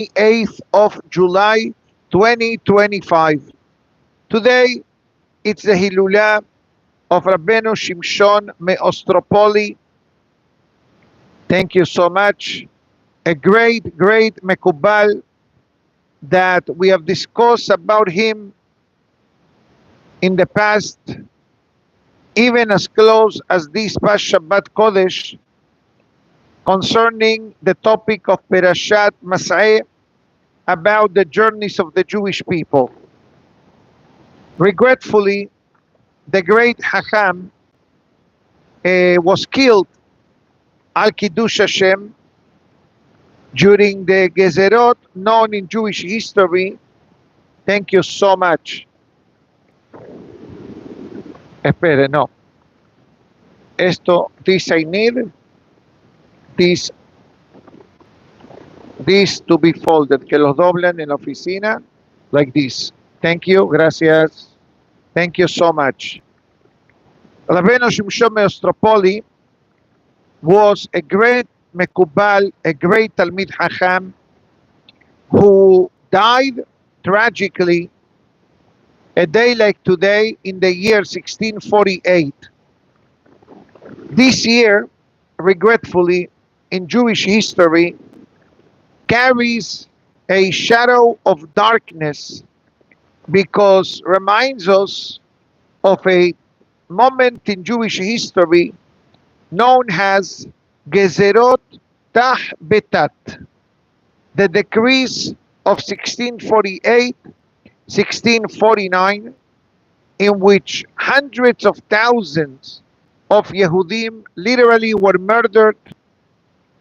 8th of July 2025. Today, it's the Hilula of Rabino Shimshon of Ostropli. Thank you so much. A great Mekubal that we have discussed about him in the past, even as close as this past Shabbat Kodesh, concerning the topic of Perashat Mas'eh, about the journeys of the Jewish people. Regretfully, the great Hacham was killed al Kiddush Hashem during the Gezerot known in Jewish history. Thank you so much. Espere, no. This I need. This to be folded. Que los doblen en la oficina like this. Thank you. Gracias. Thank you so much. Rabino Shimshon of Ostropli was a great Mekubal, a great Talmid Hacham, who died tragically a day like today in the year 1648. This year, regretfully, in Jewish history, carries a shadow of darkness because reminds us of a moment in Jewish history known as Gezerot Tah Betat, the decrees of 1648, 1649, in which hundreds of thousands of Yehudim literally were murdered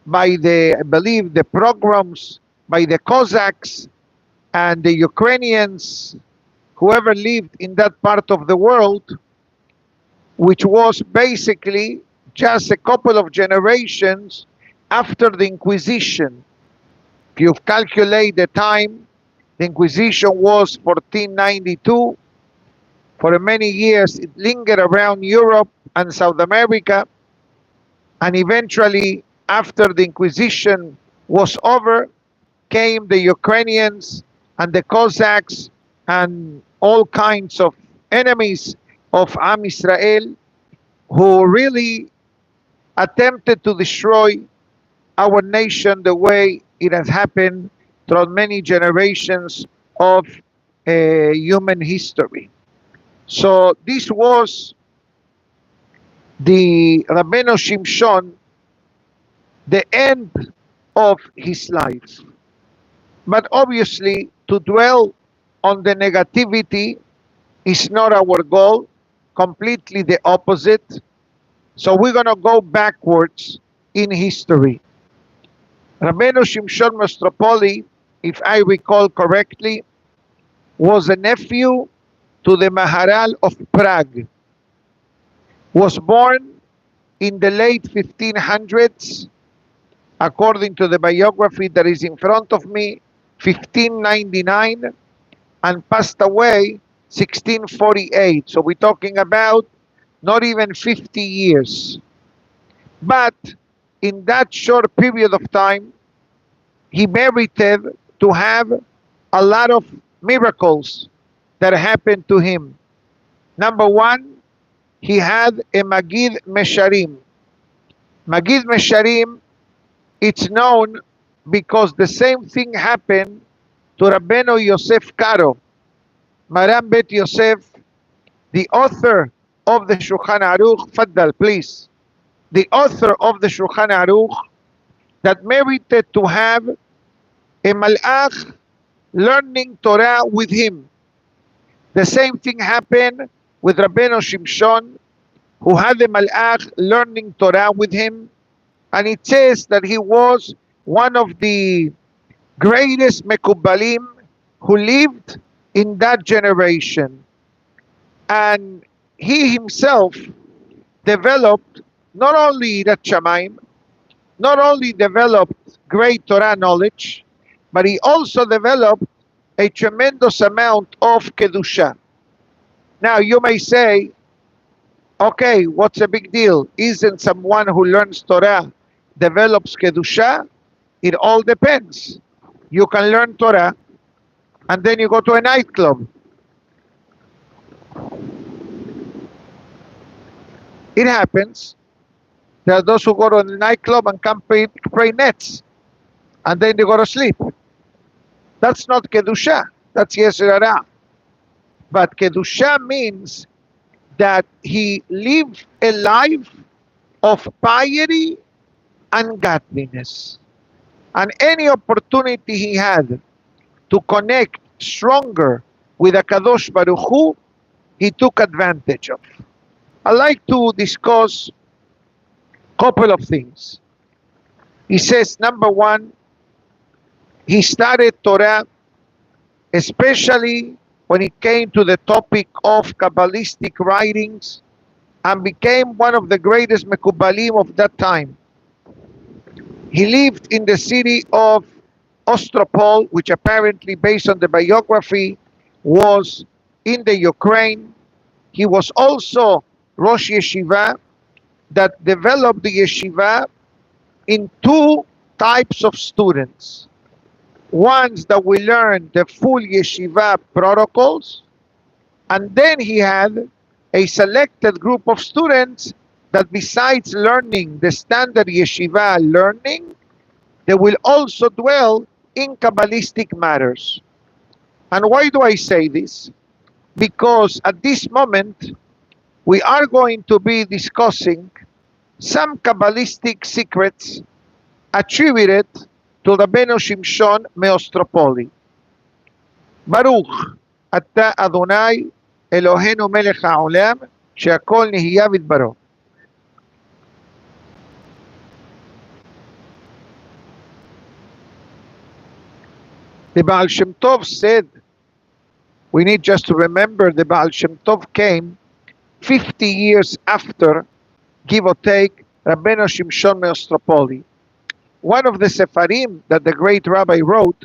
by I believe, the pogroms, by the Cossacks and the Ukrainians, whoever lived in that part of the world, which was basically just a couple of generations after the Inquisition. If you calculate the time, the Inquisition was 1492. For many years, it lingered around Europe and South America, and eventually, after the Inquisition was over, came the Ukrainians and the Cossacks and all kinds of enemies of Am Israel, who really attempted to destroy our nation the way it has happened throughout many generations of human history. So this was the Rabino Shimshon, the end of his life. But obviously, to dwell on the negativity is not our goal, completely the opposite. So we're going to go backwards in history. Rabino Shimshon of Ostropli, if I recall correctly, was a nephew to the Maharal of Prague. Was born in the late 1500s, according to the biography that is in front of me, 1599, and passed away 1648. So we're talking about not even 50 years. But in that short period of time, he merited to have a lot of miracles that happened to him. Number one, he had a Magid Mesharim. Magid Mesharim, it's known because the same thing happened to Rabino Yosef Karo, Maram Bet Yosef, the author of the Shulchan Aruch. Faddal, please. The author of the Shulchan Aruch, that merited to have a Malach learning Torah with him. The same thing happened with Rabino Shimshon, who had a Malach learning Torah with him. And it says that he was one of the greatest Mekubalim who lived in that generation. And he himself developed not only Yirat Shamayim, not only developed great Torah knowledge, but he also developed a tremendous amount of Kedusha. Now you may say, okay, what's the big deal? Isn't someone who learns Torah develops Kedusha? It all depends. you can learn Torah, and then you go to a nightclub. It happens. There are those who go to the nightclub and can pray nets, and then they go to sleep. That's not Kedusha. That's Yetzer Hara. But Kedusha means that he lived a life of piety and godliness. And any opportunity he had to connect stronger with Kadosh Baruch Hu, he took advantage of. I'd like to discuss a couple of things. He says, number one, he studied Torah, especially when it came to the topic of Kabbalistic writings, and became one of the greatest Mekubalim of that time. He lived in the city of Ostropli, which apparently, based on the biography, was in the Ukraine. He was also Rosh Yeshiva that developed the yeshiva in two types of students. Ones that will learn the full yeshiva protocols, and then he had a selected group of students that, besides learning the standard yeshiva learning, they will also dwell in Kabbalistic matters. And why do I say this? Because at this moment, we are going to be discussing some Kabbalistic secrets attributed to Rabino Shimshon of Ostropli. Baruch Ata Adonai Eloheinu Melech HaOlam She'akol Nehiya V'Dbaro. The Baal Shem Tov said, we need just to remember the Baal Shem Tov came 50 years after, give or take, Rabino Shimshon of Ostropli. One of the Sefarim that the great rabbi wrote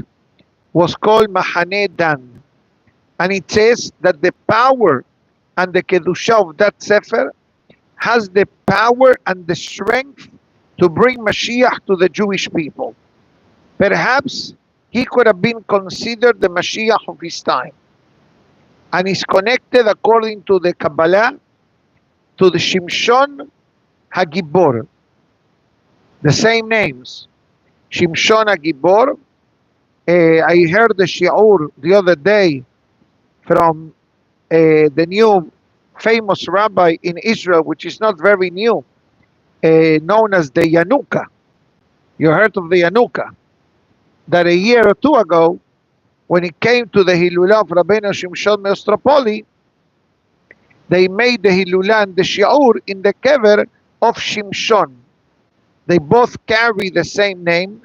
was called Mahane Dan. And it says that the power and the Kedusha of that Sefer has the power and the strength to bring Mashiach to the Jewish people. Perhaps he could have been considered the Mashiach of his time. And is connected, according to the Kabbalah, to the Shimshon HaGibor. The same names. Shimshon HaGibor. I heard the shiur the other day from the new famous rabbi in Israel, which is not very new, known as the Yanuka. You heard of the Yanuka? That a year or two ago, when it came to the Hilulah of Rabbeinu Shimshon of Ostropli, they made the Hilulah and the shiur in the kever of Shimshon. They both carry the same name,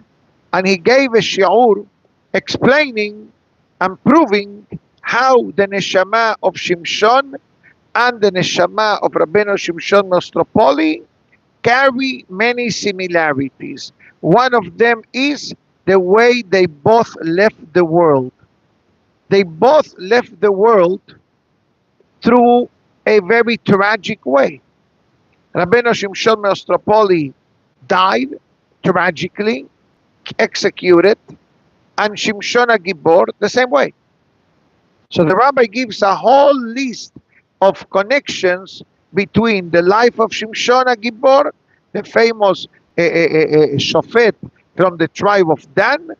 and he gave a shiur explaining and proving how the neshama of Shimshon and the neshama of Rabbeinu Shimshon of Ostropli carry many similarities. One of them is the way they both left the world. They both left the world through a very tragic way. Rabbeinu Shimshon of Ostropli died tragically, executed, and Shimshon HaGibor the same way. So the rabbi gives a whole list of connections between the life of Shimshon HaGibor, the famous shofet from the tribe of Dan,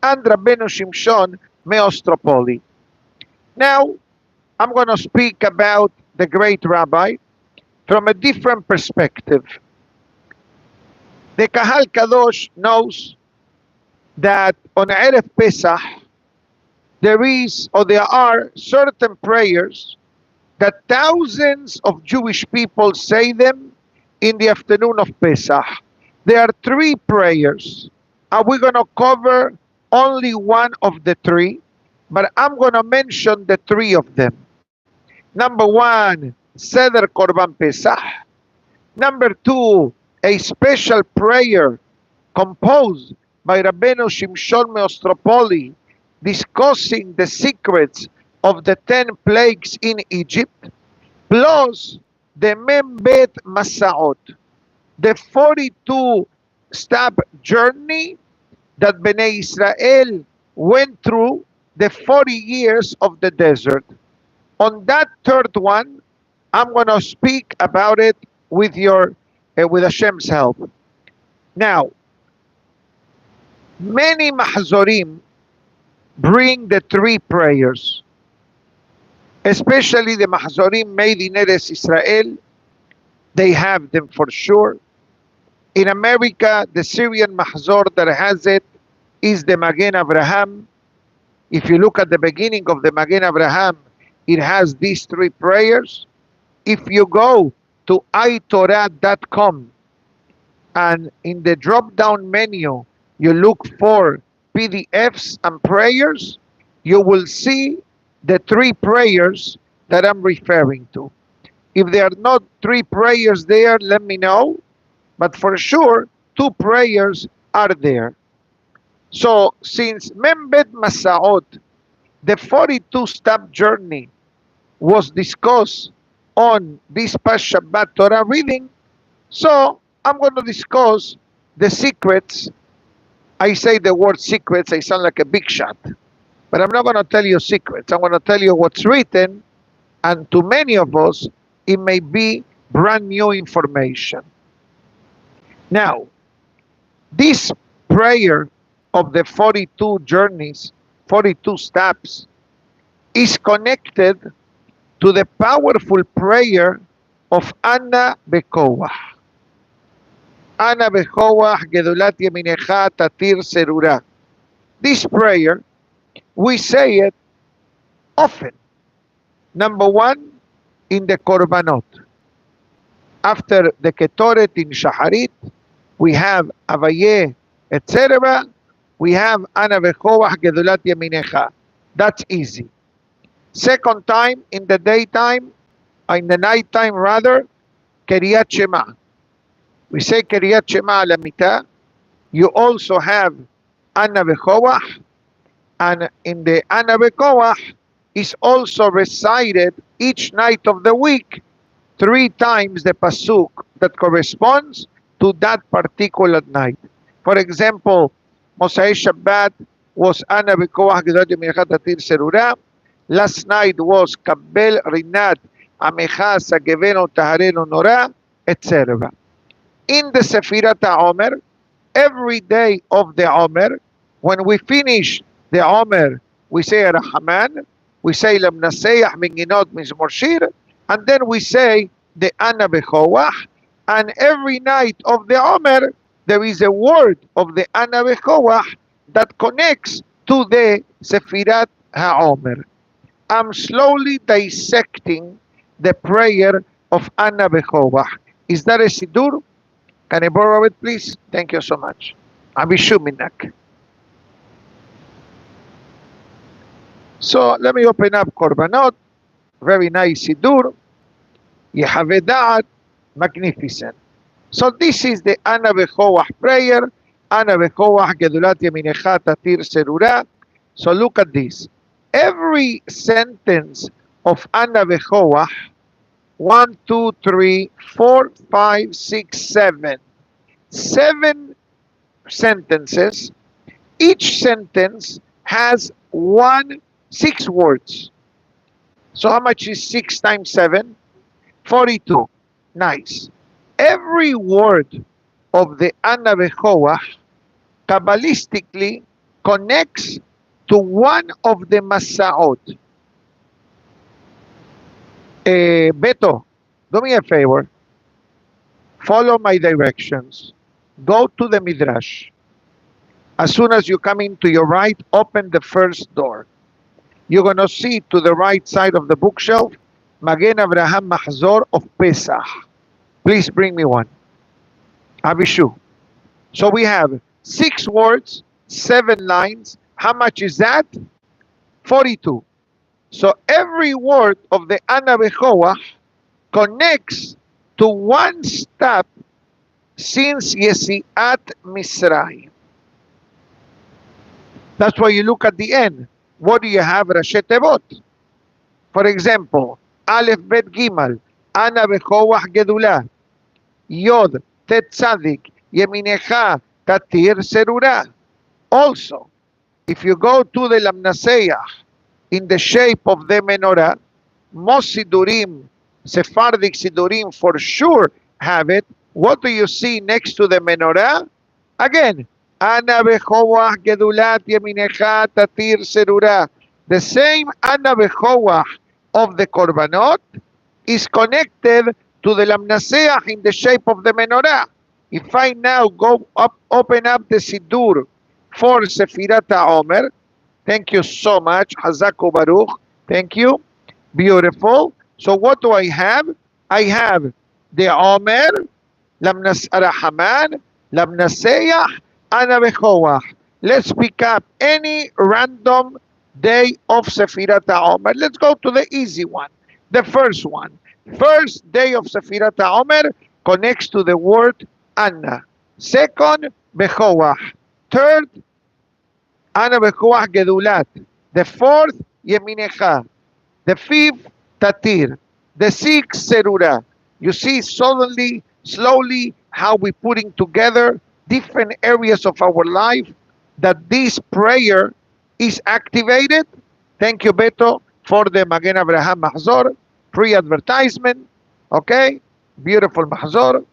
and Rabbeinu Shimshon of Ostropli. Now, I'm going to speak about the great rabbi from a different perspective. The Kahal Kadosh knows that on Erev Pesach, there are certain prayers that thousands of Jewish people say them in the afternoon of Pesach. There are three prayers, and we're going to cover only one of the three, but I'm going to mention the three of them. Number one, Seder Korban Pesach. Number two, a special prayer composed by Rabbeinu Shimshon of Ostropli discussing the secrets of the 10 plagues in Egypt, plus the Membet Masaot, the 42-step journey that Bnei Israel went through the 40 years of the desert. On that third one, I'm going to speak about it with with Hashem's help. Now, many mahzorim bring the three prayers, especially the mahzorim made in Eretz Israel. They have them for sure. In America, the Syrian mahzor that has it is the Magen Avraham. If you look at the beginning of the Magen Avraham, it has these three prayers. If you go to itorah.com and in the drop-down menu, you look for PDFs and prayers, you will see the three prayers that I'm referring to. If there are not three prayers there, let me know. But for sure, two prayers are there. So since Membed Masaot, the 42-step journey, was discussed on this past Shabbat Torah reading, so I'm going to discuss the secrets. I say the word secrets, I sound like a big shot. But I'm not going to tell you secrets. I'm going to tell you what's written, and to many of us, it may be brand new information. Now, this prayer of the 42 journeys, 42 steps, is connected to the powerful prayer of Ana Bekoach. Ana Bekoach Gedulat Yeminecha Tatir Serura. This prayer, we say it often. Number one, in the Korbanot. After the Ketoret in Shaharit, we have Avaye, etc. We have Ana Bekoach Gedulat Yeminecha. That's easy. Second time, in the daytime, in the nighttime rather, Kiryat Shema. We say Kiryat Shema Alamita. You also have Ana Bekoach, and in the Ana Bekoach is also recited each night of the week 3 times the pasuk that corresponds to that particular night. For example, Mosai Shabbat was Ana Bekoach Gedulat Yeminecha Tatir Serura. Last night was Kabel Rinat Amecha Sageveno Tahareno Nora, etc. In the Sefirat HaOmer, every day of the Omer, when we finish the Omer, we say Rahman, we say Lamnaseyah Minginot Mizmor Shir, and then we say the Ana Bekoach, and every night of the Omer, there is a word of the Ana Bekoach that connects to the Sefirat HaOmer. I'm slowly dissecting the prayer of Ana Bekoach. Is that a Sidur? Can I borrow it, please? Thank you so much. Abishuminak. So let me open up Korbanot. Very nice Sidur. Yehavedat. Magnificent. So this is the Ana Bekoach prayer. Ana Bekoach Gedulat Yeminecha Tatir Serura. So look at this. Every sentence of Ana Bekoach, 1, 2, 3, 4, 5, 6, 7. 7 sentences. Each sentence has 6 words. So how much is 6 times 7? 42. Nice. Every word of the Ana Bekoach Kabbalistically connects to one of the Masaot. Beto, do me a favor. Follow my directions. Go to the Midrash. As soon as you come in to your right, open the first door. You're going to see to the right side of the bookshelf, Magen Avraham Mahzor of Pesach. Please bring me one. Abishu. So we have 6 words, 7 lines. How much is that? 42. So every word of the Ana Bekoach connects to one step since Yesiat Misraim. That's why you look at the end. What do you have? Rashi Tevot. For example, Aleph Bet Gimal, Ana Bekoach Gedula, Yod Tet Tzadik, Yeminecha Tatir Serura. Also, if you go to the Lamnaseach in the shape of the menorah, most Sidurim, Sephardic Sidurim for sure have it. What do you see next to the menorah? Again, Ana Bechoach Gedulat Yeminecha Tatir Serura. The same Ana Bechoach of the Korbanot is connected to the Lamnaseach in the shape of the menorah. If I now go up, open up the Sidur for Sefirat HaOmer, thank you so much, Hazaku Baruch, thank you, beautiful. So what do I have? I have the Omer, Lamnas Arahaman, Lamnaseach, Ana Bechoach. Let's pick up any random day of Sefirat HaOmer. Let's go to the easy one, the first one. First day of Sefirat HaOmer connects to the word Anna. Second, Bechoach. Third, Ana Bechoach Gedulat. The fourth, Yeminecha. The fifth, Tatir. The sixth, Serura. You see suddenly, slowly, how we're putting together different areas of our life that this prayer is activated. Thank you, Beto, for the Magen Abraham Mahzor, free advertisement. Okay, beautiful Mahzor.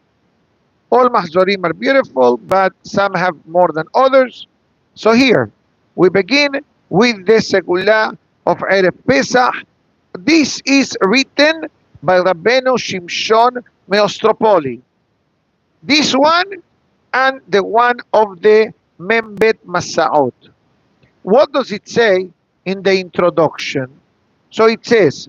All Mahzorim are beautiful, but some have more than others. So here, we begin with the Segula of Erev Pesach. This is written by Rabino Shimshon of Ostropli. This one and the one of the Membet Masaot. What does it say in the introduction? So it says,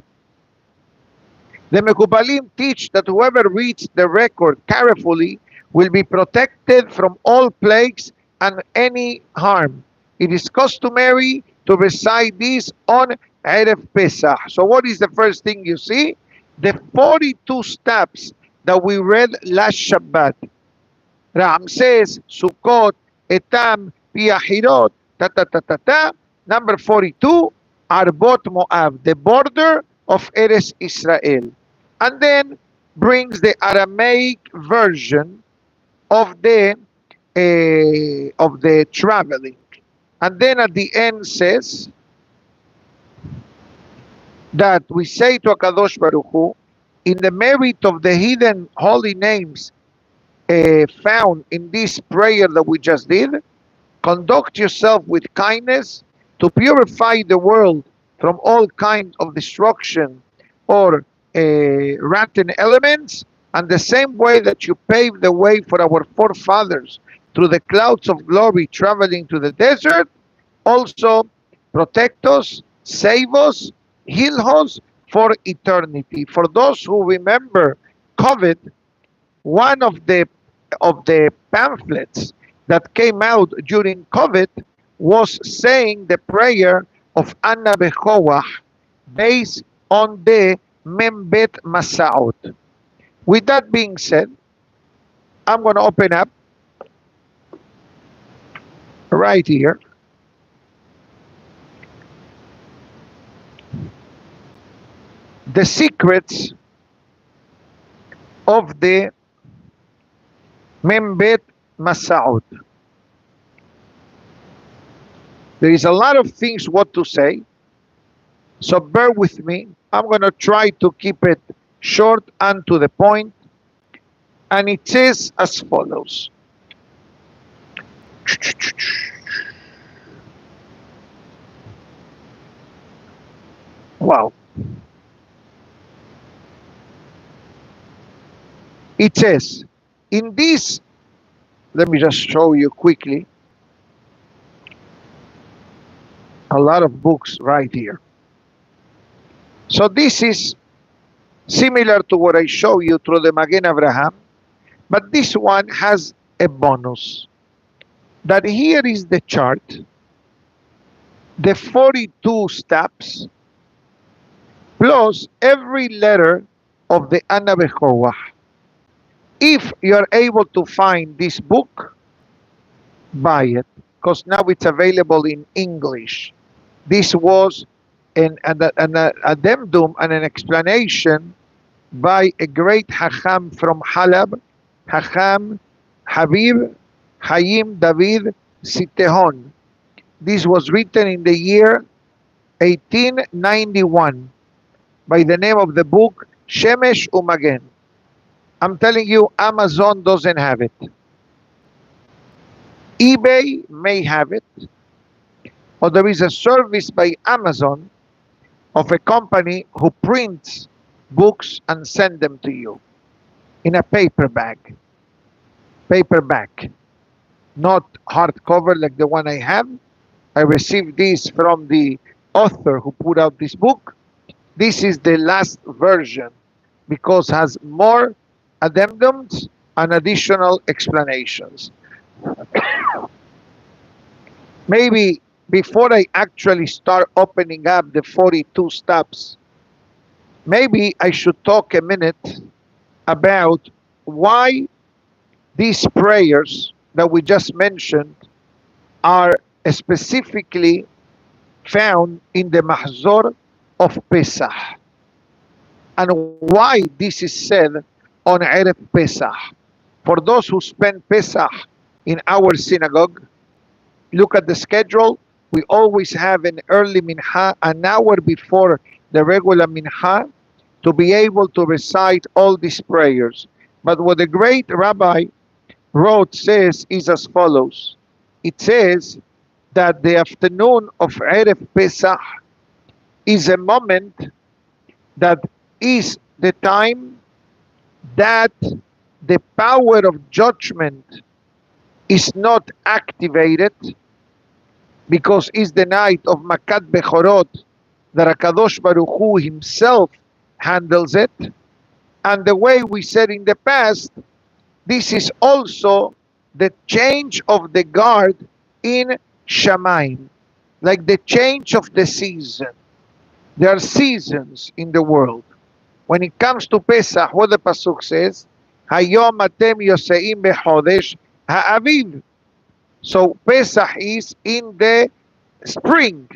the Mekubalim teach that whoever reads the record carefully will be protected from all plagues and any harm. It is customary to recite this on Erev Pesach. So what is the first thing you see? The 42 steps that we read last Shabbat. Ramses, Sukkot, Etam, Piahirot, ta. Number 42, Arbot Moab, the border of Eretz Israel. And then brings the Aramaic version of the traveling. And then at the end says that we say to HaKadosh Baruch Hu, in the merit of the hidden holy names found in this prayer that we just did, conduct yourself with kindness to purify the world from all kinds of destruction or rotten elements, and the same way that you paved the way for our forefathers through the clouds of glory traveling to the desert, also protect us, save us, heal us for eternity. For those who remember COVID, one of the pamphlets that came out during COVID was saying the prayer of Anna Bechoach based on the Membet Masaot. With that being said, I'm going to open up right here. The secrets of the Membet Masaot. There is a lot of things what to say, so bear with me. I'm going to try to keep it short and to the point. And it says as follows. Wow. It says, in this, let me just show you quickly, a lot of books right here. So this is similar to what I show you through the Magen Avraham, but this one has a bonus. That here is the chart, the 42 steps, plus every letter of the Anna Bechoach. If you're able to find this book, buy it, because now it's available in English. This was an addendum and an explanation by a great Hacham from Halab, Hacham Habib Hayim David Sitehon. This was written in the year 1891 by the name of the book Shemesh Umagen. I'm telling you, Amazon doesn't have it. eBay may have it, or there is a service by Amazon of a company who prints books and send them to you in a paperback, not hardcover like the one I have. I received this from the author who put out this book. This is the last version because has more addendums and additional explanations. Maybe before I actually start opening up the 42 steps, maybe I should talk a minute about why these prayers that we just mentioned are specifically found in the Mahzor of Pesach, and why this is said on Erev Pesach. For those who spend Pesach in our synagogue, look at the schedule. We always have an early mincha, an hour before the regular mincha, to be able to recite all these prayers. But what the great rabbi wrote says is as follows. It says that the afternoon of Erev Pesach is a moment that is the time that the power of judgment is not activated, because it's the night of Makat Bechorot that HaKadosh Baruch Hu himself handles it. And the way we said in the past, this is also the change of the guard in Shamayim, like the change of the season. There are seasons in the world. When it comes to Pesach, what the Pasuk says, Hayom atem yoseim bechodesh ha'aviv. So Pesach is in the spring.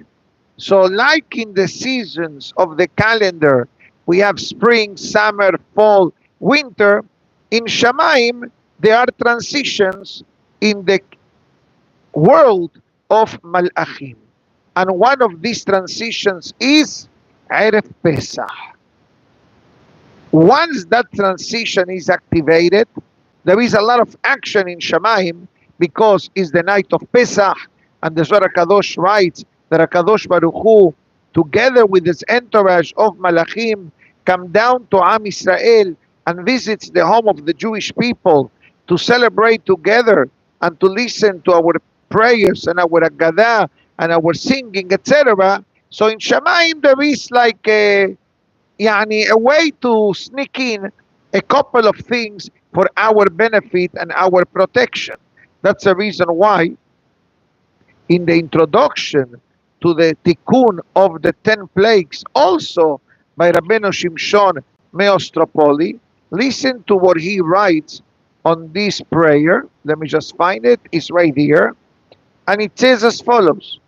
So like in the seasons of the calendar, we have spring, summer, fall, winter. In Shamayim, there are transitions in the world of Malachim. And one of these transitions is Erev Pesach. Once that transition is activated, there is a lot of action in Shamayim, because it's the night of Pesach, and the Zohar HaKadosh writes that HaKadosh Baruch Hu, together with his entourage of Malachim, come down to Am Yisrael and visits the home of the Jewish people to celebrate together and to listen to our prayers and our Agadah and our singing, etc. So in Shamayim there is like a way to sneak in a couple of things for our benefit and our protection. That's the reason why in the introduction to the Tikkun of the 10 plagues, also by Rabino Shimshon of Ostropli, listen to what he writes on this prayer. Let me just find it. It's right here. And it says as follows.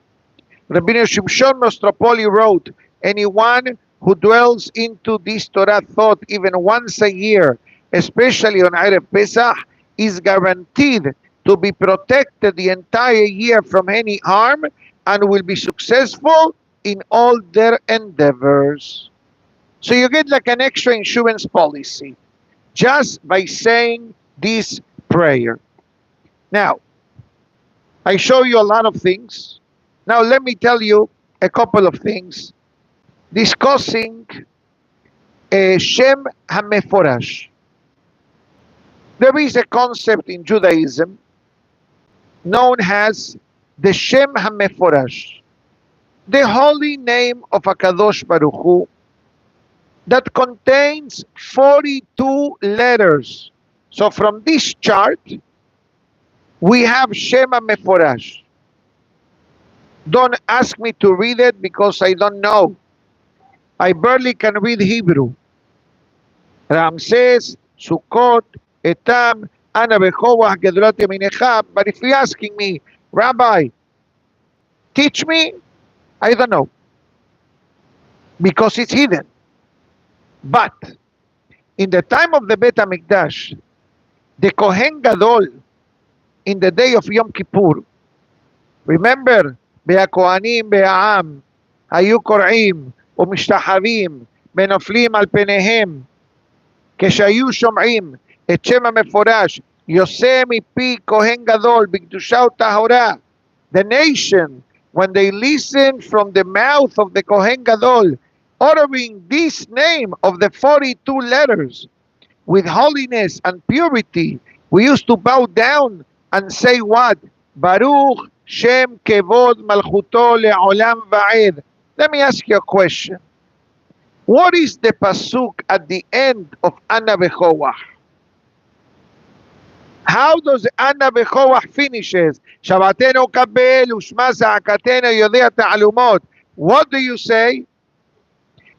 Rabino Shimshon of Ostropli wrote, anyone who dwells into this Torah thought even once a year, especially on Erev Pesach, is guaranteed to be protected the entire year from any harm and will be successful in all their endeavors. So you get like an extra insurance policy just by saying this prayer. Now, I show you a lot of things. Now let me tell you a couple of things discussing Shem HaMeforash. There is a concept in Judaism known as the Shem HaMeforash, the holy name of HaKadosh Baruch Hu, that contains 42 letters. So from this chart, we have Shem HaMeforash. Don't ask me to read it because I don't know. I barely can read Hebrew. Ramses, Sukkot, Etam, Ana Bechoah, Gedolat Yaminecha. But if you're asking me, Rabbi, teach me, I don't know. Because it's hidden. But in the time of the Bet HaMikdash, the Kohen Gadol, in the day of Yom Kippur, remember והכהנים והעם היו קורעים ומשתחווים ונופלים על פניהם כשהיו שומעים את שם המפורש יוצא מפי כהן גדול בקדושה וטהרה. The nation, when they listened from the mouth of the Kohen Gadol uttering this name of the 42 letters with holiness and purity, we used to bow down and say what? Baruch Shem Kevod Malchuto Le'olam Va'ed. Let me ask you a question. What is the pasuk at the end of Ana Bechoach? How does Ana Bechoach finishes? Shabbatenu kabel ushma za'akatenu yodea ta'alumot. What do you say?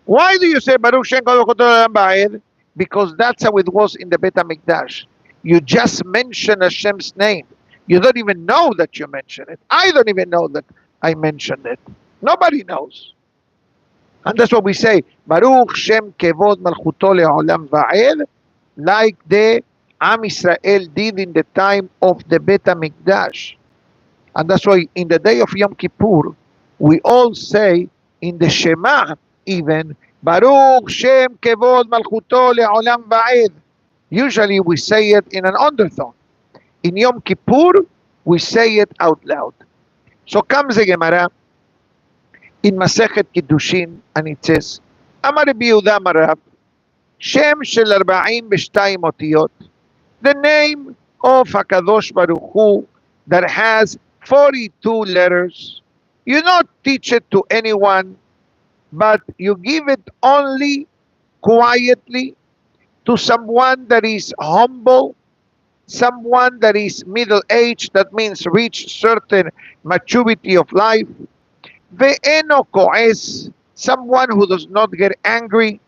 Why do you say Baruch Shem Kevod Malchuto Le'olam Va'ed? Because that's how it was in the Bet HaMikdash. You just mention Hashem's name. You don't even know that you mentioned it. I don't even know that I mentioned it. Nobody knows. And that's what we say, Baruch Shem Kevod Malchuto Le'olam Va'ed, like the Am Israel did in the time of the Bet HaMikdash. And that's why in the day of Yom Kippur, we all say in the Shema even, Baruch Shem Kevod Malchuto Le'olam Va'ed. Usually we say it in an undertone. In Yom Kippur, we say it out loud. So comes the Gemara in Masechet Kiddushin, and it says, Amar Rabbi Yehuda Amar Rab, Shem shel 42 otiyot, the name of HaKadosh Baruch Hu that has 42 letters. You not teach it to anyone, but you give it only quietly to someone that is humble, someone that is middle-aged, that means reach certain maturity of life. Ve'eno ko'es, someone who does not get angry.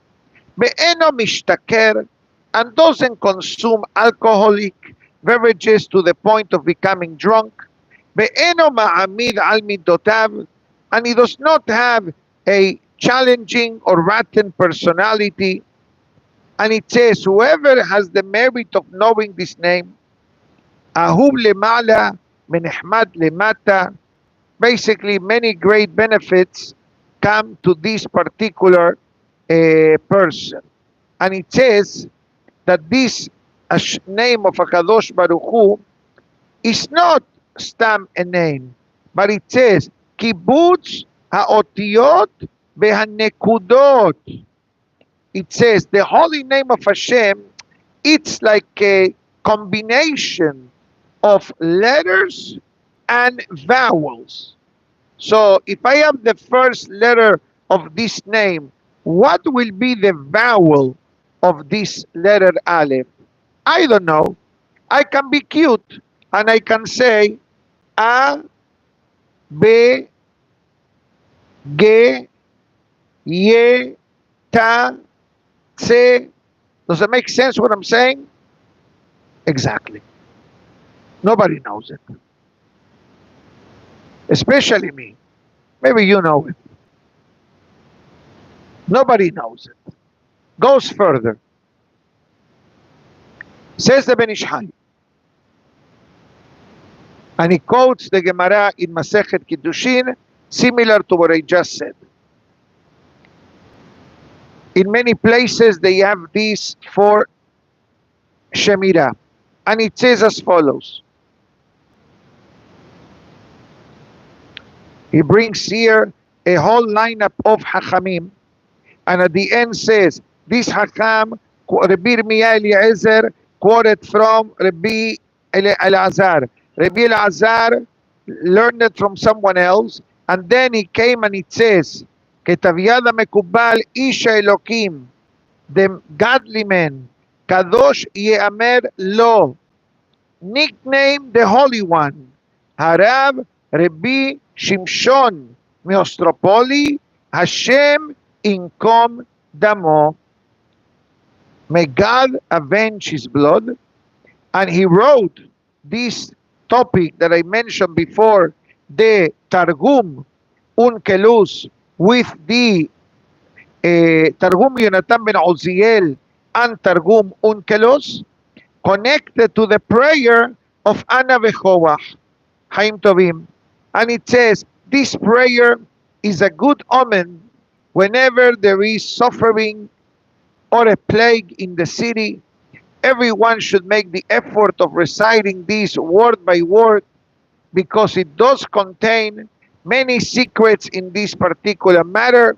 Ve'eno mishtaker, and doesn't consume alcoholic beverages to the point of becoming drunk. Ve'eno ma'amid al midotav, and he does not have a challenging or rotten personality. And it says, whoever has the merit of knowing this name, ahub lemala, menehmad lemata, basically many great benefits come to this particular person. And it says that this name of HaKadosh Baruch Hu is not stam a name, but it says, kibbutz ha'otiyot ve'hanekudot. It says the holy name of Hashem, it's like a combination of letters and vowels. So if I have the first letter of this name, what will be the vowel of this letter Aleph? I don't know. I can be cute and I can say A, B, G, Y, Ta, Tse. Does it make sense what I'm saying? Exactly. Nobody knows it. Especially me. Maybe you know it. Nobody knows it. Goes further. Says the Ben Ish Chai, and he quotes the Gemara in Masechet Kiddushin, similar to what I just said. In many places they have this for Shemira, and it says as follows. He brings here a whole lineup of Hachamim, and at the end says, this Hacham, Rabbi Eliezer, quoted from Rabbi Elazar. Rabbi Elazar learned it from someone else, and then he came and it says, Ketavyada Mekubal Isha Elokim, the godly man, Kadosh Yeamer Lo, nickname the Holy One, Harav Rabbi Shimshon of Ostropli, Hashem Inkom Damo. May God avenge his blood. And he wrote this topic that I mentioned before, the Targum Unkelus, with the Targum Yonatan ben Uziel and Targum Unkelus, connected to the prayer of Ana Bechoach, Chaim Tovim. And it says, This prayer is a good omen whenever there is suffering or a plague in the city. Everyone should make the effort of reciting this word by word because it does contain many secrets in this particular matter.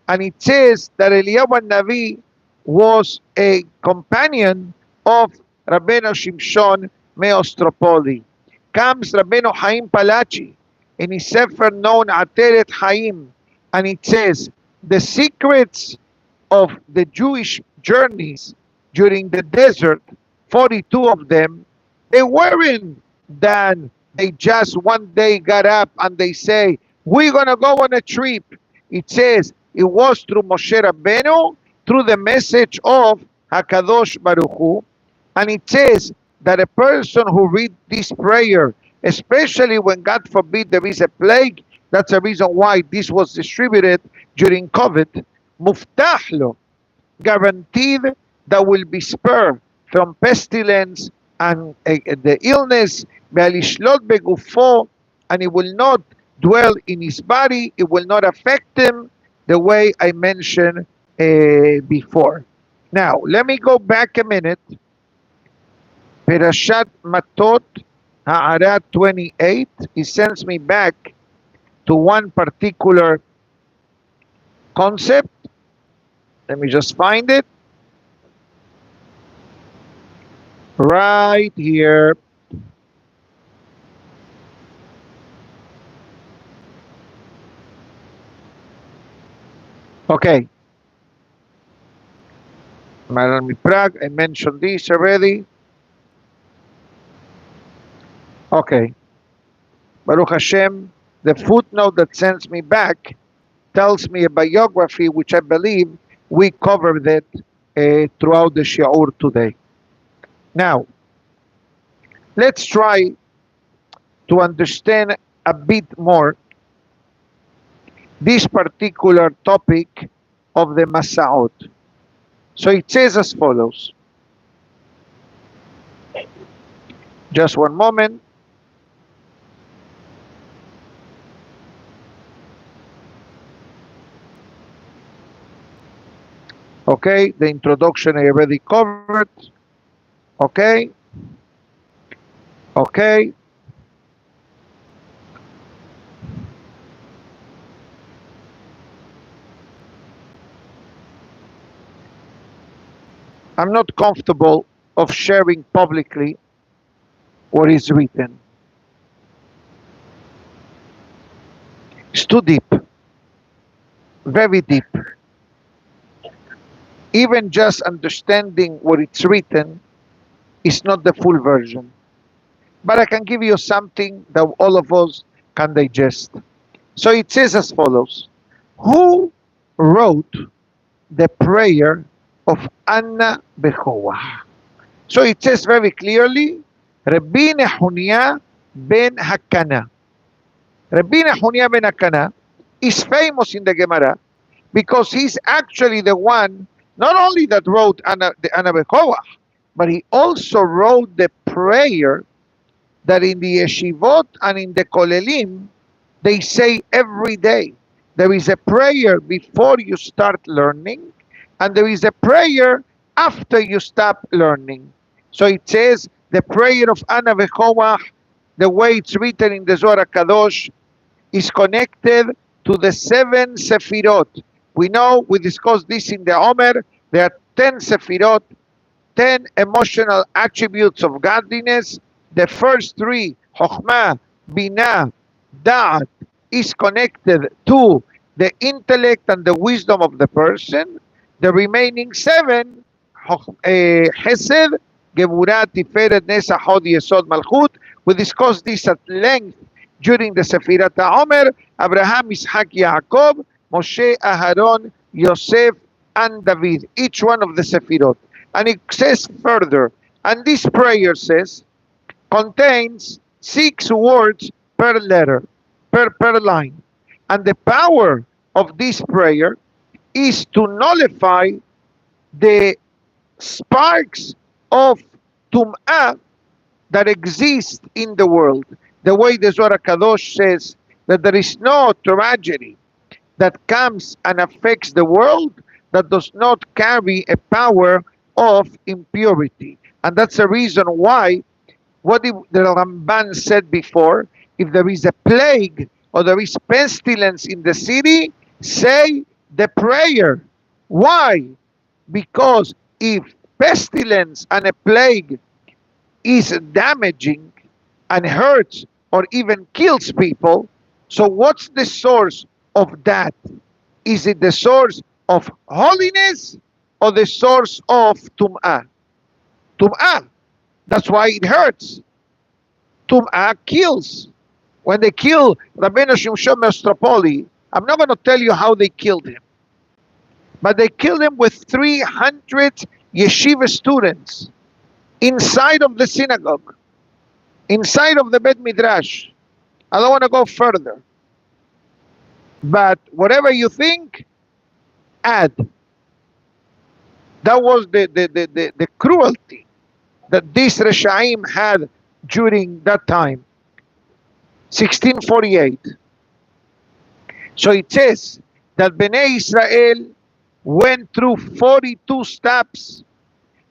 And it says that Eliyahu Navi was a companion of Rabino Shimshon of Ostropli. Comes Rabino Haim Palachi in his Safra known Ateret Haim, and it says the secrets of the Jewish journeys during the desert, 42 of them, they weren't that they just one day got up and they say, we're going to go on a trip. It says it was through Moshe Rabbeinu, through the message of HaKadosh Baruch Hu. And it says that a person who reads this prayer, especially when God forbid there is a plague, that's the reason why this was distributed during COVID, muftahlo, guaranteed that will be spared from pestilence and the illness, ve'alishlot begufo, and it will not dwell in his body, it will not affect him the way I mentioned before. Now, let me go back a minute. Perashat Matot, Ha'arat 28, it sends me back to one particular concept. Let me just find it. Right here. Okay. Madam Prague, I mentioned this already. Okay. Baruch Hashem, the footnote that sends me back tells me a biography which I believe we covered it throughout the shiur today. Now, let's try to understand a bit more this particular topic of the Masaot. So it says as follows. Just one moment. Okay, the introduction I already covered. Okay. Okay. I'm not comfortable of sharing publicly what is written. It's too deep. Very deep. Even just understanding what it's written is not the full version. But I can give you something that all of us can digest. So it says as follows. Who wrote the prayer of Anna Bechoah? So it says very clearly, Rabbi Nehunia ben Hakana. Rabbi Nehunia ben Hakana is famous in the Gemara because he's actually the one, not only that wrote the Anna Bechoah, but he also wrote the prayer that in the yeshivot and in the kolelim, they say every day. There is a prayer before you start learning, and there is a prayer after you stop learning. So it says the prayer of Anna Bechoah, the way it's written in the Zohar Kadosh, is connected to the 7 Sefirot. We know, we discussed this in the Omer, there are 10 Sefirot, 10 emotional attributes of godliness. The first 3, Chokhmah, Binah, Da'at, is connected to the intellect and the wisdom of the person. The remaining 7, Chesed, Gevurah, Tiferet, Nesach, Hod, Yesod, Malchut. We discussed this at length during the Sefirat HaOmer, Abraham, Ishak, Yaakov, Moshe, Aharon, Yosef, and David, each one of the Sefirot. And it says further, and this prayer says, contains 6 words per letter, per line. And the power of this prayer is to nullify the sparks of Tum'ah that exist in the world. The way the Zohar Kadosh says, that there is no tragedy that comes and affects the world that does not carry a power of impurity. And that's the reason why, what the Ramban said before, if there is a plague or there is pestilence in the city, say the prayer. Why? Because if pestilence and a plague is damaging and hurts or even kills people, so what's the source of that? Is it the source of holiness or the source of tum'ah? Tum'ah. That's why it hurts. Tum'ah kills. When they kill Rabino Shimshon of Ostropli, I'm not going to tell you how they killed him, but they killed him with 300 yeshiva students inside of the synagogue, inside of the Bet Midrash. I don't want to go further, but whatever you think, add. That was the cruelty that these Reshaim had during that time, 1648. So it says that Bnei Israel went through 42 steps,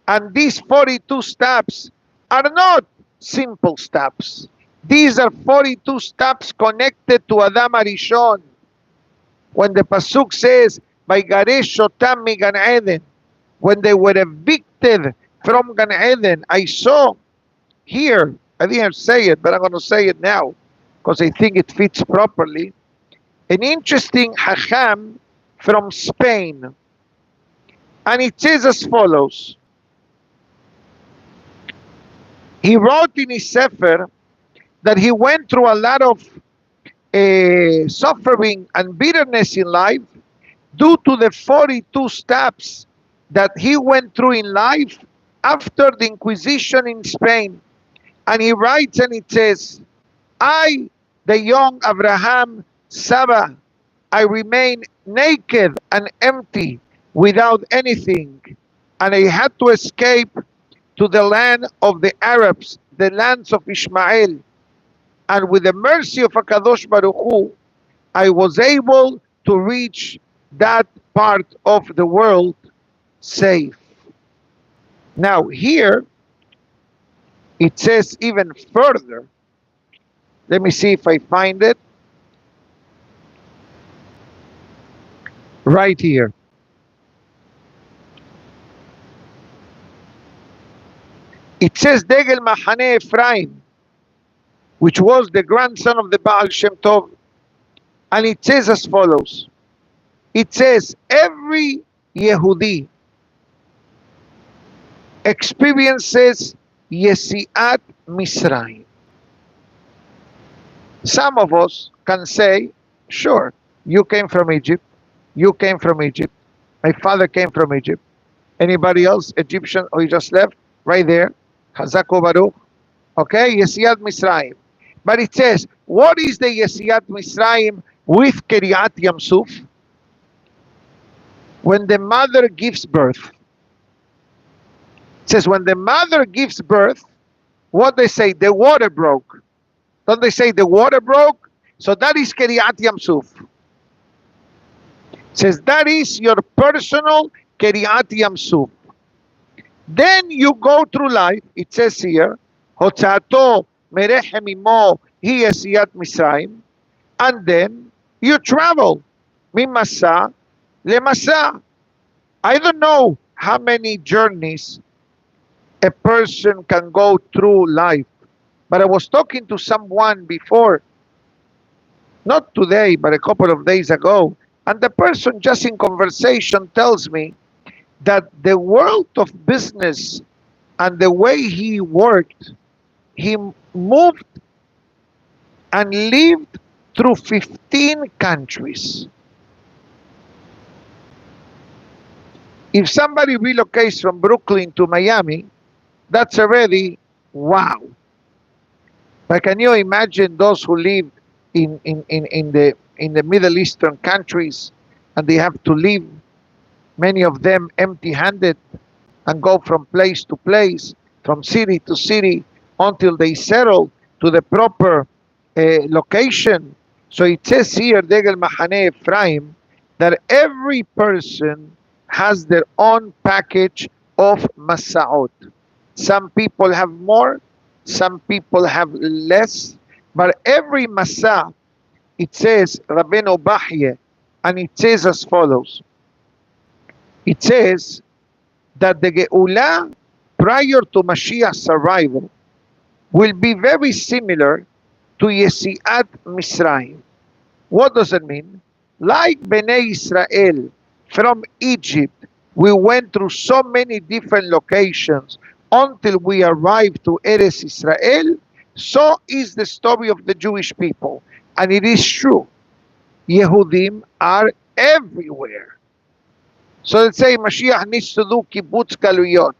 and these 42 steps are not simple steps. These are 42 steps connected to Adam Arishon. When the Pasuk says, "Vaygaresh otam mi Gan Eden," when they were evicted from Gan Eden, I saw here, I didn't say it, but I'm going to say it now because I think it fits properly, an interesting Hacham from Spain. And it says as follows. He wrote in his Sefer that he went through a lot of suffering and bitterness in life due to the 42 steps that he went through in life after the Inquisition in Spain. And he writes and it says, I, the young Abraham Saba, I remain naked and empty without anything. And I had to escape to the land of the Arabs, the lands of Ishmael. And with the mercy of HaKadosh Baruch Hu, I was able to reach that part of the world safe. Now here, it says even further. Let me see if I find it. Right here. It says Degel Mahane Ephraim, which was the grandson of the Baal Shem Tov. And it says as follows. It says, every Yehudi experiences Yesiat Misraim. Some of us can say, sure, you came from Egypt. You came from Egypt. My father came from Egypt. Anybody else Egyptian or you just left? Right there. Chazako Baruch. Okay, Yesiat Misraim. But it says, what is the Yesiat Misraim with Kiryat Yamsuf? When the mother gives birth. It says, when the mother gives birth, what they say? The water broke. Don't they say the water broke? So that is Kiryat Yamsuf. It says, that is your personal Kiryat Yamsuf. Then you go through life, it says here, Hotzato Menachem imo hi Yesiat Misraim, and then you travel, Mimasa Lemasa. I don't know how many journeys a person can go through life, but I was talking to someone before, not today, but a couple of days ago, and the person just in conversation tells me that the world of business and the way he worked, he moved and lived through 15 countries. If somebody relocates from Brooklyn to Miami, that's already wow. But can you imagine those who live in the Middle Eastern countries and they have to live, many of them empty-handed, and go from place to place, from city to city, until they settle to the proper location. So it says here, Degel Mahane Ephraim, that every person has their own package of Masaot. Some people have more, some people have less, but every Masa, it says, Rabino Batya, and it says as follows. It says that the Geula prior to Mashiach's arrival will be very similar to Yesiat Misraim. What does it mean? Like Bnei Israel from Egypt, we went through so many different locations until we arrived to Eretz Israel, so is the story of the Jewish people. And it is true. Yehudim are everywhere. So let's say Mashiach needs to do kibbutz galuyot,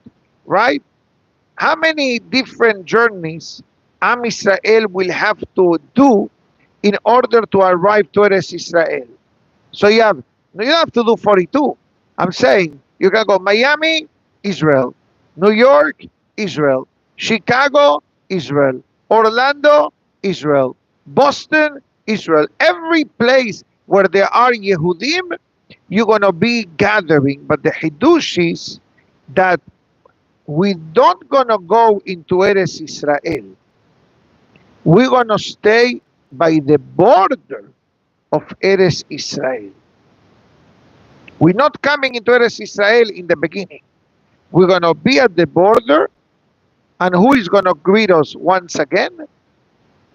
right? How many different journeys Am Israel will have to do in order to arrive to Eretz Israel? So you don't have to do 42. I'm saying you can go Miami, Israel, New York, Israel, Chicago, Israel, Orlando, Israel, Boston, Israel. Every place where there are Yehudim, you're going to be gathering. But the Hidush is that we don't going to go into Eretz Israel. We're going to stay by the border of Eretz Israel. We're not coming into Eretz Israel in the beginning. We're going to be at the border, and who is going to greet us once again?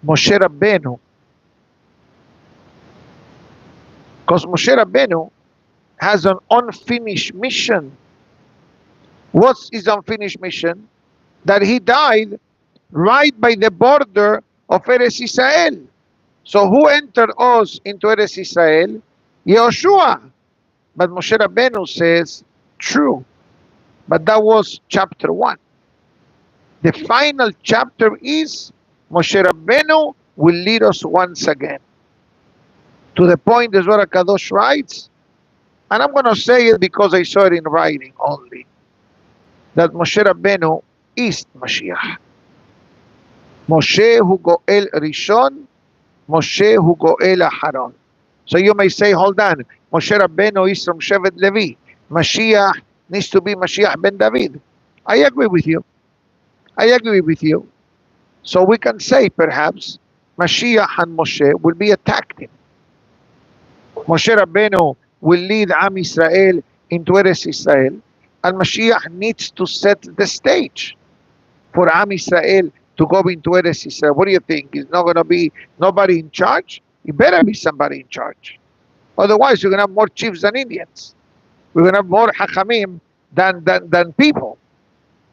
Moshe Rabbeinu. Because Moshe Rabbeinu has an unfinished mission. What's his unfinished mission? That he died right by the border of Eretz Israel. So who entered us into Eretz Israel? Yehoshua. But Moshe Rabbeinu says, true. But that was chapter 1. The final chapter is Moshe Rabbeinu will lead us once again. To the point is what Kadosh writes, and I'm going to say it because I saw it in writing only, that Moshe Rabbeinu is Mashiach. Moshe hu Goel Rishon, Moshe hu Goel Aharon. So you may say, hold on, Moshe Rabbeinu is from Shevet Levi. Mashiach needs to be Mashiach ben David. I agree with you. I agree with you. So we can say perhaps Mashiach and Moshe will be a tag team. Moshe Rabbeinu will lead Am Israel into Eretz Israel, and Mashiach needs to set the stage for Am Israel to go into Eretz Israel. What do you think? Is not going to be nobody in charge? It better be somebody in charge. Otherwise, you're going to have more chiefs than Indians. We're going to have more hachamim than people.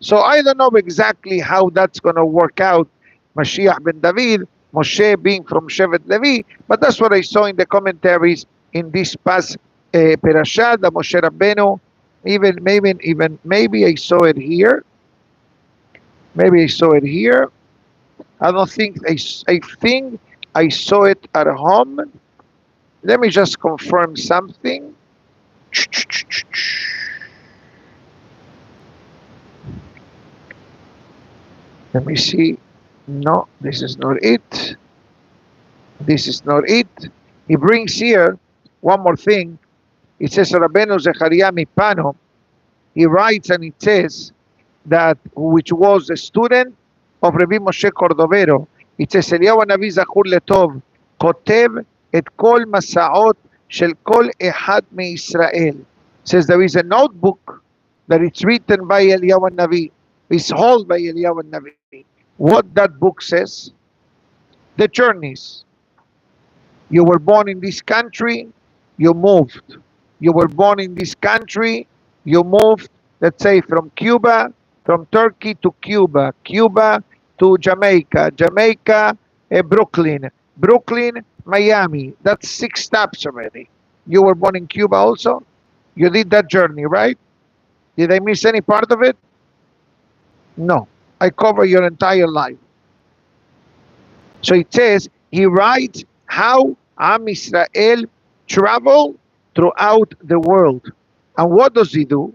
So I don't know exactly how that's going to work out. Mashiach ben David, Moshe being from Shevet Levi, but that's what I saw in the commentaries in this past parasha, the Moshe Rabbeinu. Maybe I saw it here. Maybe I saw it here. I don't think I think I saw it at home. Let me just confirm something. Let me see. No, this is not it. This is not it. He brings here one more thing. It says Rabbeinu Zechariah Mipano. He writes and it says that which was a student of Rabbi Moshe Cordovero. It says Eliyahu Hanavi Zachur Letov Kotev et Kol Masaot Shel Kol Ehad MiYisrael. Says there is a notebook that it's written by Eliyahu Hanavi. It's held by Eliyahu Hanavi. What that book says? The journeys. You were born in this country, you moved. You were born in this country, you moved, let's say from Cuba, from Turkey to Cuba, Cuba to Jamaica, Jamaica, Brooklyn, Brooklyn, Miami. That's 6 stops already. You were born in Cuba also? You did that journey, right? Did I miss any part of it? No. I cover your entire life. So it says, he writes how Am Israel traveled throughout the world. And what does he do?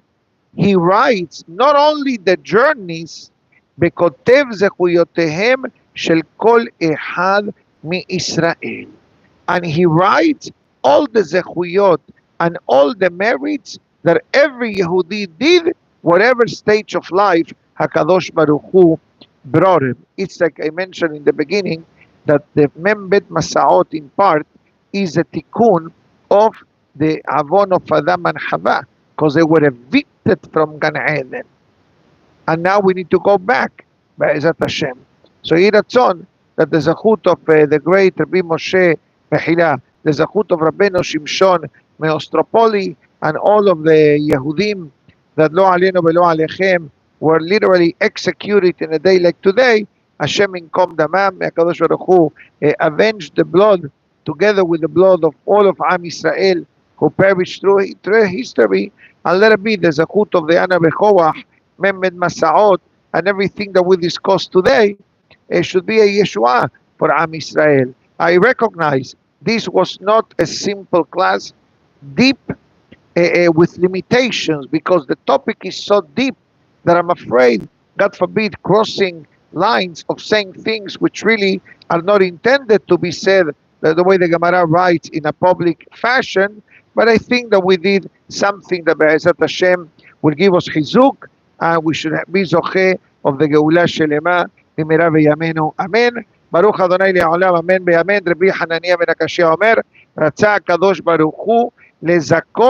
He writes not only the journeys, בכותב זכויותיהם של כל אחד מישראל. and he writes all the zechuyot and all the merits that every Yehudi did, whatever stage of life Hakadosh Baruch Hu brought him. It's like I mentioned in the beginning that the Membet Masaot in part is a tikkun of the Avon of Adam and Hava, because they were evicted from Gan Eden. And now we need to go back, Be'ezat Hashem. So Yiratzon, that the zachut of the great Rabbi Moshe Mechila, the zachut of Rabino Shimshon of Ostropli, and all of the Yehudim that lo alenu velo alechem were literally executed in a day like today, Hashem inkom damam, HaKadosh Baruch Hu avenged the blood together with the blood of all of Am Israel who perished through history, and let it be the zachut of the Ana Bechoach, Mehmed Masaot, and everything that we discussed today should be a Yeshua for Am Israel. I recognize this was not a simple class, deep with limitations, because the topic is so deep that I'm afraid, God forbid, crossing lines of saying things which really are not intended to be said the way the Gemara writes in a public fashion. But I think that we did something that Be'ezat Hashem will give us chizuk, and we should be zocheh of the Geula Shelema במהרה בימינו, אמן. ברוך אדוני לעולם, אמן ואמן. רבי חנניה בן הקשיא אומר, רצה הקדוש ברוך הוא לזכות